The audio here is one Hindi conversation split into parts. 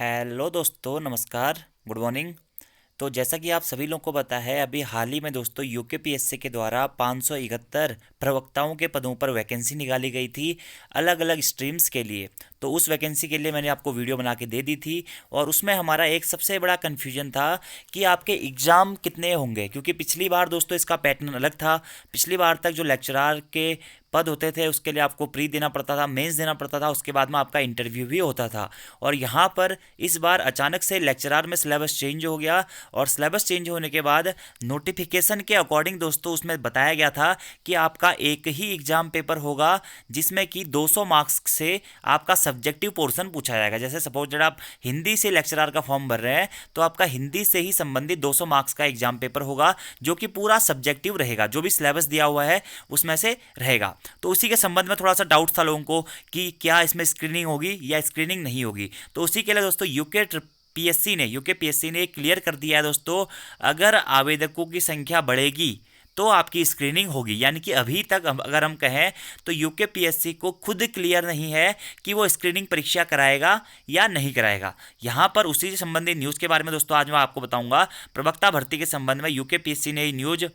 हेलो दोस्तों, नमस्कार, गुड मॉर्निंग। तो जैसा कि आप सभी लोगों को पता है, अभी हाल ही में दोस्तों यूकेपीएससी के द्वारा 571 प्रवक्ताओं के पदों पर वैकेंसी निकाली गई थी अलग अलग स्ट्रीम्स के लिए। तो उस वैकेंसी के लिए मैंने आपको वीडियो बना के दे दी थी और उसमें हमारा एक सबसे बड़ा कन्फ्यूजन था कि आपके एग्ज़ाम कितने होंगे, क्योंकि पिछली बार दोस्तों इसका पैटर्न अलग था। पिछली बार तक जो लेक्चरार के पद होते थे उसके लिए आपको प्री देना पड़ता था, मेंस देना पड़ता था, उसके बाद में आपका इंटरव्यू भी होता था। और यहाँ पर इस बार अचानक से लेक्चरार में सिलेबस चेंज हो गया और सिलेबस चेंज होने के बाद नोटिफिकेशन के अकॉर्डिंग दोस्तों उसमें बताया गया था कि आपका एक ही एग्जाम पेपर होगा जिसमें कि 200 मार्क्स से आपका सब्जेक्टिव पोर्शन पूछा जाएगा। जैसे सपोज जब आप हिंदी से लेक्चरार का फॉर्म भर रहे हैं तो आपका हिंदी से ही संबंधित 200 मार्क्स का एग्जाम पेपर होगा जो कि पूरा सब्जेक्टिव रहेगा, जो भी सिलेबस दिया हुआ है उसमें से रहेगा। तो उसी के संबंध में थोड़ा सा डाउट था लोगों को कि क्या इसमें स्क्रीनिंग होगी या स्क्रीनिंग नहीं होगी। तो उसी के लिए दोस्तों यूके पीएससी ने क्लियर कर दिया है दोस्तों, अगर आवेदकों की संख्या बढ़ेगी तो आपकी स्क्रीनिंग होगी। यानी कि अभी तक अगर हम कहें तो यूकेपीएससी को खुद क्लियर नहीं है कि वो स्क्रीनिंग परीक्षा कराएगा या नहीं कराएगा। यहाँ पर उसी से संबंधित न्यूज़ के बारे में दोस्तों आज मैं आपको बताऊंगा। प्रवक्ता भर्ती के संबंध में यूकेपीएससी ने न्यूज़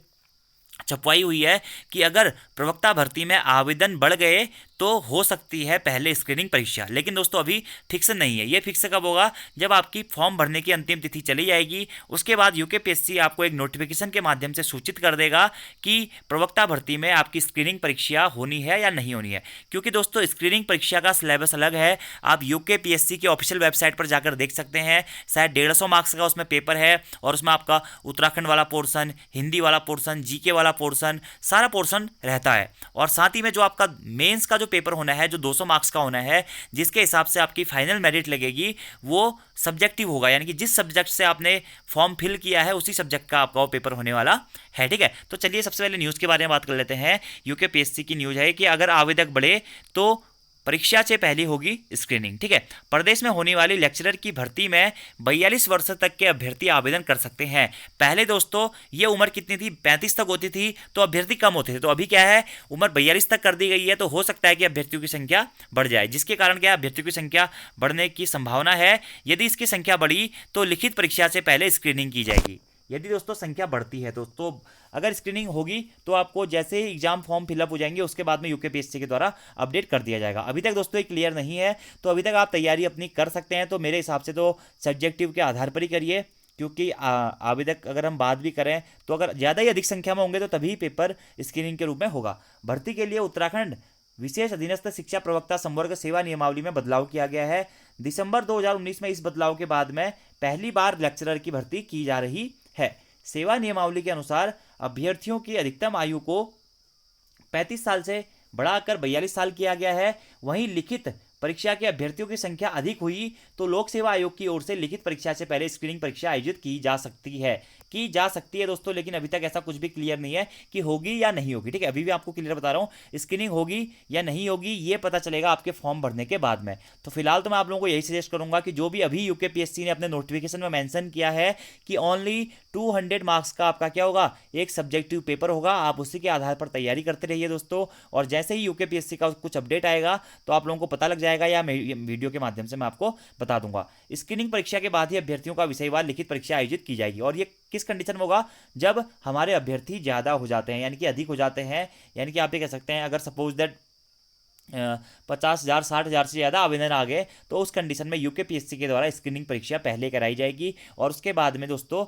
छपवाई हुई है कि अगर प्रवक्ता भर्ती में आवेदन बढ़ गए तो हो सकती है पहले स्क्रीनिंग परीक्षा। लेकिन दोस्तों अभी फिक्स नहीं है। ये फिक्स कब होगा? जब आपकी फॉर्म भरने की अंतिम तिथि चली जाएगी, उसके बाद यूकेपीएससी आपको एक नोटिफिकेशन के माध्यम से सूचित कर देगा कि प्रवक्ता भर्ती में आपकी स्क्रीनिंग परीक्षा होनी है या नहीं होनी है। क्योंकि दोस्तों स्क्रीनिंग परीक्षा का सिलेबस अलग है। आप यूकेपीएससी की ऑफिशियल वेबसाइट पर जाकर देख सकते हैं। शायद 150 मार्क्स का उसमें पेपर है और उसमें आपका उत्तराखंड वाला पोर्शन, हिंदी वाला पोर्शन, जीके वाला पोर्शन, सारा पोर्शन रहता है। और साथ ही में जो आपका मेंस का जो पेपर होना है, जो 200 मार्क्स का होना है, जिसके हिसाब से आपकी फाइनल मेरिट लगेगी, वो सब्जेक्टिव होगा। यानी कि जिस सब्जेक्ट से आपने फॉर्म फिल किया है उसी सब्जेक्ट का आपका वो पेपर होने वाला है। ठीक है, तो चलिए सबसे पहले न्यूज़ के बारे में बात कर लेते हैं। यूकेपीएससी की न्यूज़ है कि अगर आवेदक बढ़े तो परीक्षा से पहले होगी स्क्रीनिंग। ठीक है, प्रदेश में होने वाली लेक्चरर की भर्ती में 42 वर्ष तक के अभ्यर्थी आवेदन कर सकते हैं। पहले दोस्तों ये उम्र कितनी थी? 35 तक होती थी तो अभ्यर्थी कम होते थे। तो अभी क्या है, उम्र 42 तक कर दी गई है। तो हो सकता है कि अभ्यर्थियों की संख्या बढ़ जाए, जिसके कारण क्या है, अभ्यर्थियों की संख्या बढ़ने की संभावना है। यदि इसकी संख्या बढ़ी तो लिखित परीक्षा से पहले स्क्रीनिंग की जाएगी। यदि दोस्तों संख्या बढ़ती है दोस्तों, अगर स्क्रीनिंग होगी तो आपको जैसे ही एग्जाम फॉर्म फिलअप हो जाएंगे उसके बाद में यूकेपीएससी के द्वारा अपडेट कर दिया जाएगा। अभी तक दोस्तों ये क्लियर नहीं है, तो अभी तक आप तैयारी अपनी कर सकते हैं। तो मेरे हिसाब से तो सब्जेक्टिव के आधार पर ही करिए, क्योंकि आवेदक अगर हम बात भी करें तो अगर ज़्यादा ही अधिक संख्या में होंगे तो तभी पेपर स्क्रीनिंग के रूप में होगा। भर्ती के लिए उत्तराखंड विशेष अधीनस्थ शिक्षा प्रवक्ता संवर्ग सेवा नियमावली में बदलाव किया गया है। दिसंबर 2019 में इस बदलाव के बाद में पहली बार लेक्चरर की भर्ती की जा रही है। सेवा नियमावली के अनुसार अभ्यर्थियों की अधिकतम आयु को 35 साल से बढ़ाकर 42 साल किया गया है। वहीं लिखित परीक्षा के अभ्यर्थियों की संख्या अधिक हुई तो लोक सेवा आयोग की ओर से लिखित परीक्षा से पहले स्क्रीनिंग परीक्षा आयोजित की जा सकती है दोस्तों। लेकिन अभी तक ऐसा कुछ भी क्लियर नहीं है कि होगी या नहीं होगी। ठीक है, अभी भी आपको क्लियर बता रहा हूँ, स्क्रीनिंग होगी या नहीं होगी ये पता चलेगा आपके फॉर्म भरने के बाद में। तो फिलहाल तो मैं आप लोगों को यही सजेस्ट करूंगा कि जो भी अभी यूकेपीएससी ने अपने नोटिफिकेशन में मेंशन किया है कि ओनली 200 मार्क्स का आपका क्या होगा, एक सब्जेक्टिव पेपर होगा, आप उसी के आधार पर तैयारी करते रहिए दोस्तों। और जैसे ही यूकेपीएससी का कुछ अपडेट आएगा तो आप लोगों को पता लग जाएगा या वीडियो के माध्यम से मैं आपको बता दूंगा। स्क्रीनिंग परीक्षा के बाद ही अभ्यर्थियों का विषयवार लिखित परीक्षा आयोजित की जाएगी। और ये किस कंडीशन में होगा? जब हमारे अभ्यर्थी ज़्यादा हो जाते हैं, यानी कि अधिक हो जाते हैं। यानी कि आप ये कह सकते हैं अगर सपोज दैट 50,000 60,000 से ज़्यादा आवेदन आ गए तो उस कंडीशन में यूकेपीएससी के द्वारा स्क्रीनिंग परीक्षा पहले कराई जाएगी और उसके बाद में दोस्तों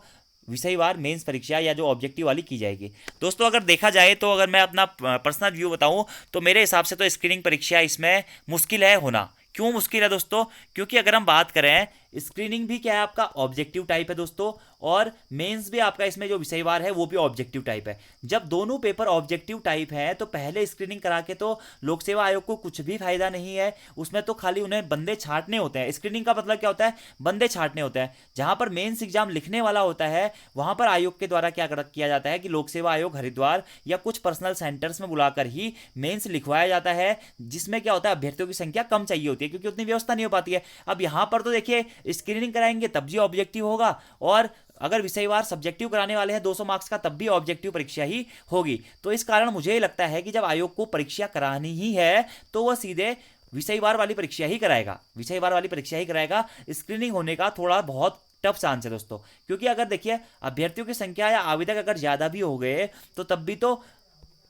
विषयवार मेंस परीक्षा या जो ऑब्जेक्टिव वाली की जाएगी। दोस्तों अगर देखा जाए तो अगर मैं अपना पर्सनल व्यू बताऊं तो मेरे हिसाब से तो स्क्रीनिंग परीक्षा इसमें मुश्किल है होना। क्यों मुश्किल है दोस्तों? क्योंकि अगर हम बात करें, स्क्रीनिंग भी क्या है आपका ऑब्जेक्टिव टाइप है दोस्तों, और मेंस भी आपका इसमें जो विषयवार है वो भी ऑब्जेक्टिव टाइप है। जब दोनों पेपर ऑब्जेक्टिव टाइप है तो पहले स्क्रीनिंग करा के तो लोक सेवा आयोग को कुछ भी फायदा नहीं है। उसमें तो खाली उन्हें बंदे छांटने होते हैं। स्क्रीनिंग का मतलब क्या होता है? बंदे छांटने होते हैं। जहां पर मेंस एग्जाम लिखने वाला होता है वहां पर आयोग के द्वारा क्या किया जाता है कि लोक सेवा आयोग हरिद्वार या कुछ पर्सनल सेंटर्स में बुलाकर ही मेंस लिखवाया जाता है, जिसमें क्या होता है अभ्यर्थियों की संख्या कम चाहिए होती है क्योंकि उतनी व्यवस्था नहीं हो पाती है। अब यहां पर तो देखिए स्क्रीनिंग कराएंगे तब भी ऑब्जेक्टिव होगा, और अगर विषयवार सब्जेक्टिव कराने वाले हैं 200 मार्क्स का तब भी ऑब्जेक्टिव परीक्षा ही होगी। तो इस कारण मुझे लगता है कि जब आयोग को परीक्षा करानी ही है तो वह सीधे विषयवार वाली परीक्षा ही कराएगा, विषयवार वाली परीक्षा ही कराएगा। स्क्रीनिंग होने का थोड़ा बहुत टफ चांस है दोस्तों, क्योंकि अगर देखिए अभ्यर्थियों की संख्या या आवेदक अगर ज़्यादा भी हो गए तो तब भी तो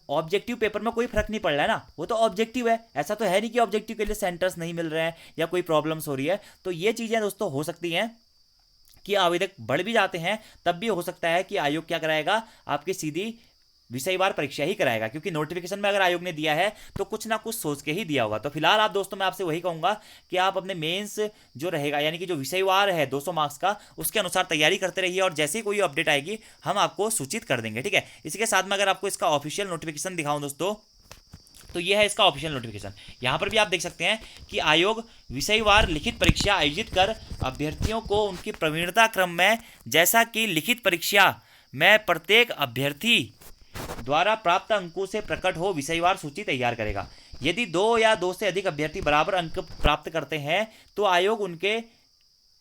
ऑब्जेक्टिव पेपर में कोई फर्क नहीं पड़ रहा है ना, वो तो ऑब्जेक्टिव है। ऐसा तो है नहीं कि ऑब्जेक्टिव के लिए सेंटर्स नहीं मिल रहे हैं या कोई प्रॉब्लम्स हो रही है। तो ये चीज़ें दोस्तों हो सकती हैं कि आवेदक बढ़ भी जाते हैं, तब भी हो सकता है कि आयोग क्या कराएगा, आपकी सीधी विषयवार परीक्षा ही कराएगा, क्योंकि नोटिफिकेशन में अगर आयोग ने दिया है तो कुछ ना कुछ सोच के ही दिया होगा। तो फिलहाल आप दोस्तों मैं आपसे वही कहूंगा कि आप अपने मेंस जो रहेगा यानी कि जो विषयवार है 200 मार्क्स का, उसके अनुसार तैयारी करते रहिए और जैसे ही कोई अपडेट आएगी हम आपको सूचित कर देंगे, ठीक है। इसी के साथ में अगर आपको इसका ऑफिशियल नोटिफिकेशन दिखाऊं दोस्तों, तो यह है इसका ऑफिशियल नोटिफिकेशन। यहाँ पर भी आप देख सकते हैं कि आयोग विषयवार लिखित परीक्षा आयोजित कर अभ्यर्थियों को उनकी प्रवीणता क्रम में, जैसा कि लिखित परीक्षा में प्रत्येक अभ्यर्थी द्वारा प्राप्त अंकों से प्रकट हो, विषयवार सूची तैयार करेगा। यदि 2 या 2 से अधिक अभ्यर्थी बराबर अंक प्राप्त करते हैं तो आयोग उनके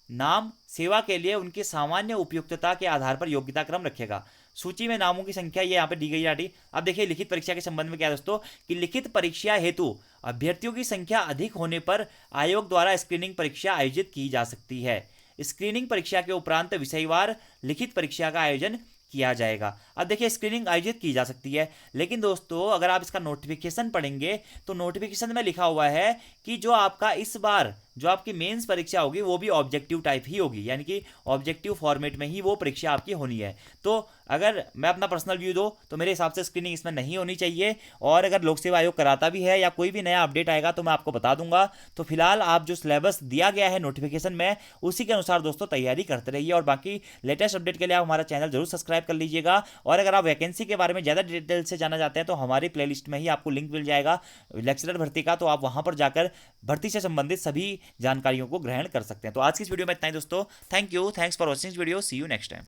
नाम सेवा के लिए उनकी सामान्य उपयुक्तता के आधार पर योग्यता क्रम रखेगा। सूची में नामों की संख्या ये यहाँ पे दी गई है। अब देखिए लिखित परीक्षा के संबंध में क्या है दोस्तों, कि लिखित परीक्षा हेतु अभ्यर्थियों की संख्या अधिक होने पर आयोग द्वारा स्क्रीनिंग परीक्षा आयोजित की जा सकती है। स्क्रीनिंग परीक्षा के उपरांत विषयवार लिखित परीक्षा का आयोजन किया जाएगा। अब देखिए स्क्रीनिंग आयोजित की जा सकती है, लेकिन दोस्तों अगर आप इसका नोटिफिकेशन पढ़ेंगे तो नोटिफिकेशन में लिखा हुआ है कि जो आपका इस बार जो आपकी मेंस परीक्षा होगी वो भी ऑब्जेक्टिव टाइप ही होगी, यानी कि ऑब्जेक्टिव फॉर्मेट में ही वो परीक्षा आपकी होनी है। तो अगर मैं अपना पर्सनल व्यू दूं तो मेरे हिसाब से स्क्रीनिंग इसमें नहीं होनी चाहिए, और अगर लोक सेवा आयोग कराता भी है या कोई भी नया अपडेट आएगा तो मैं आपको बता दूंगा। तो फिलहाल आप जो सिलेबस दिया गया है नोटिफिकेशन में उसी के अनुसार दोस्तों तैयारी करते रहिए, और बाकी लेटेस्ट अपडेट के लिए आप हमारा चैनल जरूर सब्सक्राइब कर लीजिएगा। और अगर आप वैकेंसी के बारे में ज़्यादा डिटेल से जानना चाहते हैं तो हमारी प्लेलिस्ट में ही आपको लिंक मिल जाएगा लेक्चरर भर्ती का, तो आप वहां पर जाकर भर्ती से संबंधित सभी जानकारियों को ग्रहण कर सकते हैं। तो आज की इस वीडियो में इतना ही दोस्तों। Thank you, thanks for watching video, see you next time.